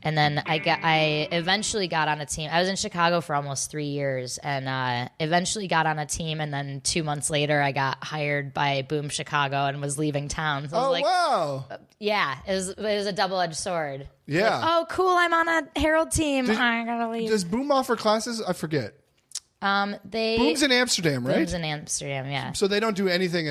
And then I eventually got on a team. I was in Chicago for almost 3 years, and eventually got on a team. And then 2 months later, I got hired by Boom Chicago and was leaving town. So I was wow! Yeah, it was a double-edged sword. Yeah. Like, oh, cool! I'm on a Herald team. I gotta leave. Does Boom offer classes? I forget. Boom's in Amsterdam, right? Boom's in Amsterdam, yeah. So they don't do anything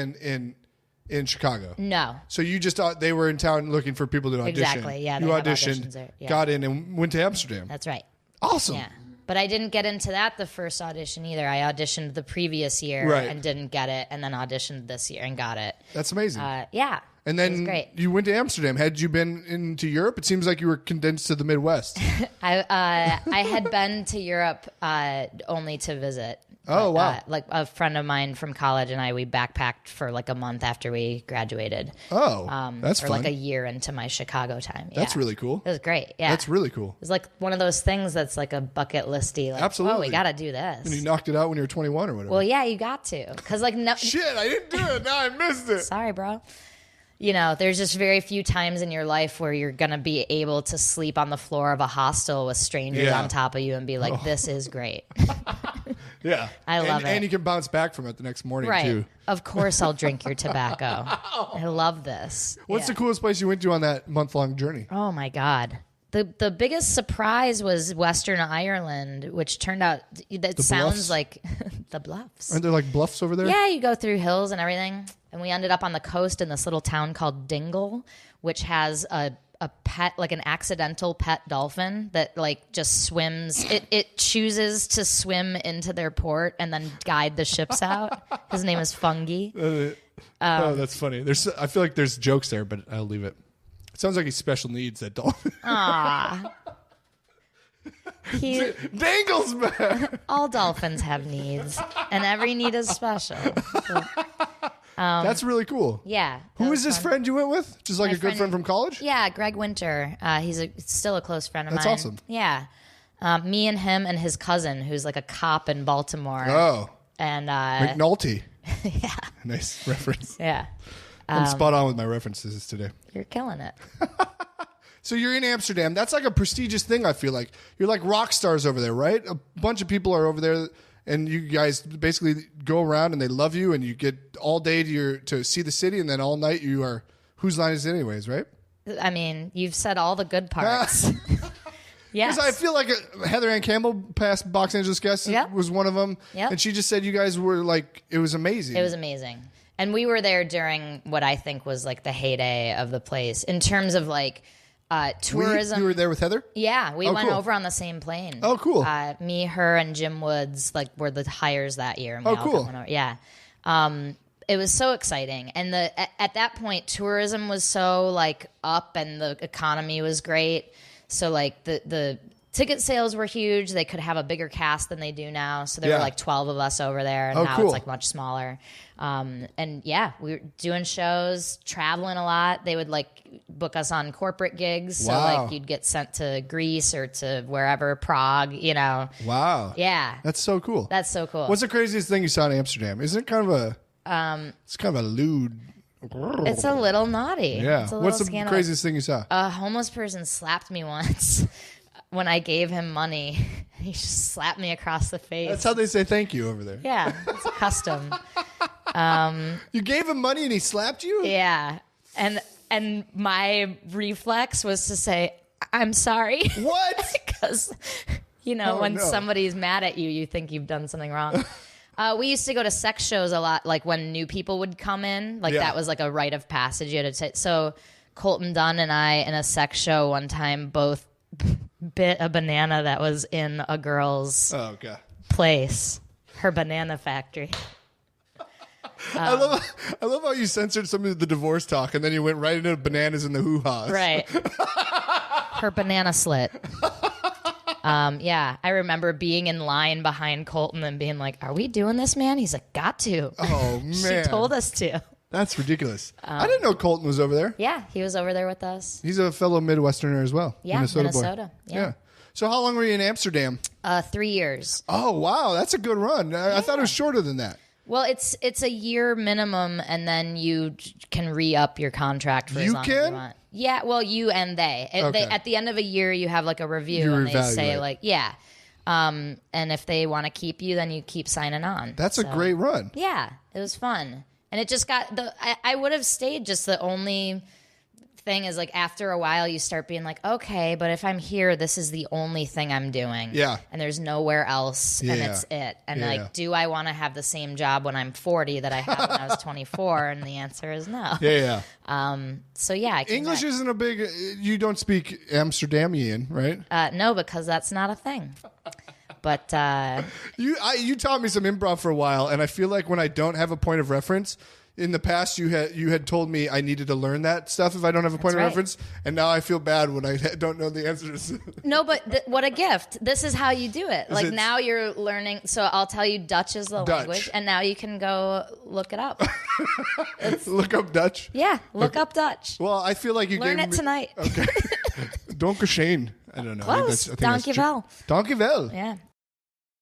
in Chicago. No. So you just thought they were in town looking for people to audition. Exactly. Yeah. You auditioned, there. Yeah. got in, and went to Amsterdam. That's right. Awesome. Yeah. But I didn't get into that the first audition either. I auditioned the previous year and didn't get it, and then auditioned this year and got it. That's amazing. Yeah. And then great. You went to Amsterdam. Had you been into Europe? It seems like you were condensed to the Midwest. I had been to Europe only to visit. Oh, wow. Like a friend of mine from college and we backpacked for like a month after we graduated. Oh, that's fun. Like a year into my Chicago time. Yeah. That's really cool. It was great. Yeah. That's really cool. It was like one of those things that's like a bucket listy. Like, absolutely. Oh, we got to do this. And you knocked it out when you were 21 or whatever. Well, yeah, you got to. Because like no. Shit, I didn't do it. Now I missed it. Sorry, bro. You know, there's just very few times in your life where you're going to be able to sleep on the floor of a hostel with strangers on top of you and be like, this is great. Yeah. I love it. And you can bounce back from it the next morning, right. too. Of course I'll drink your tobacco. I love this. What's the coolest place you went to on that month-long journey? Oh, my God. The biggest surprise was Western Ireland, which turned out, that sounds bluffs? like the bluffs. Aren't there like bluffs over there? Yeah, you go through hills and everything. And we ended up on the coast in this little town called Dingle, which has a pet, like an accidental pet dolphin that like just swims. It chooses to swim into their port and then guide the ships out. His name is Fungi. Oh, that's funny. I feel like there's jokes there, but I'll leave it. It sounds like he's special needs, that dolphin. Aww. Dangle's back. All dolphins have needs, and every need is special. So, that's really cool. Yeah. Who is this friend you went with? Just like a good friend from college? Yeah, Greg Winter. He's still a close friend of mine. That's awesome. Yeah. Me and him and his cousin, who's like a cop in Baltimore. Oh. And McNulty. Yeah. Nice reference. Yeah. I'm spot on with my references today. You're killing it. So you're in Amsterdam. That's like a prestigious thing, I feel like. You're like rock stars over there, right? A bunch of people are over there, and you guys basically go around, and they love you, and you get all day to see the city, and then all night you are Whose Line Is It Anyways, right? I mean, you've said all the good parts. Yes. Because I feel like Heather Ann Campbell, past Box Angeles guest, was one of them. Yep. And she just said you guys were like, it was amazing. It was amazing. And we were there during what I think was like the heyday of the place in terms of like tourism. You were there with Heather? Yeah, we went cool. over on the same plane. Oh, cool. Me, her, and Jim Woods like were the hires that year. And we all cool. went over. Yeah. It was so exciting. And at that point, tourism was so like up and the economy was great. So like the ticket sales were huge. They could have a bigger cast than they do now. So there were like 12 of us over there, and now cool. it's like much smaller. And yeah, we were doing shows, traveling a lot. They would like book us on corporate gigs. So like you'd get sent to Greece or to wherever, Prague, you know. Wow. Yeah. That's so cool. That's so cool. What's the craziest thing you saw in Amsterdam? Isn't it kind of a it's kind of a lewd. It's a little naughty. Yeah. It's a What's the scandalous. craziest thing you saw? A homeless person slapped me once when I gave him money. He just slapped me across the face. That's how they say thank you over there. Yeah, it's a custom. You gave him money and he slapped you? Yeah. And my reflex was to say, I'm sorry. What? Because, you know, when somebody's mad at you, you think you've done something wrong. We used to go to sex shows a lot, like when new people would come in. Like that was like a rite of passage. You had to take. So Colton Dunn and I, in a sex show one time, both bit a banana that was in a girl's place, her banana factory. I love how you censored some of the divorce talk, and then you went right into bananas and the hoo-has. Right. Her banana slit. Yeah, I remember being in line behind Colton and being like, "Are we doing this, man?" He's like, "Got to." Oh man, she told us to. That's ridiculous. I didn't know Colton was over there. Yeah, he was over there with us. He's a fellow Midwesterner as well. Yeah, Minnesota. Boy. Yeah. So how long were you in Amsterdam? 3 years. Oh wow, that's a good run. I thought it was shorter than that. Well, it's a year minimum, and then you can re-up your contract for as long as you want. Yeah, well, you and they. At the end of a year, you have like a review, and they say like, yeah. And if they want to keep you, then you keep signing on. That's a great run. Yeah, it was fun. And it just got I would have stayed, just the only thing is like after a while you start being like, okay, but if I'm here, this is the only thing I'm doing. Yeah. And there's nowhere else, and it's it. And like, do I want to have the same job when I'm 40 that I had when I was 24? And the answer is no. Yeah. So yeah, English isn't a big. You don't speak Amsterdamian, right? No, because that's not a thing. But you taught me some improv for a while, and I feel like when I don't have a point of reference. In the past, you had told me I needed to learn that stuff if I don't have a point of reference, and now I feel bad when I don't know the answers. No, but what a gift. This is how you do it. Like now you're learning. So I'll tell you Dutch is the language, and now you can go look it up. Look up Dutch? Yeah, look up Dutch. Well, I feel like you learn it tonight. Okay. Donkashane. I don't know. Close. Dankjewel. Dankjewel. Yeah.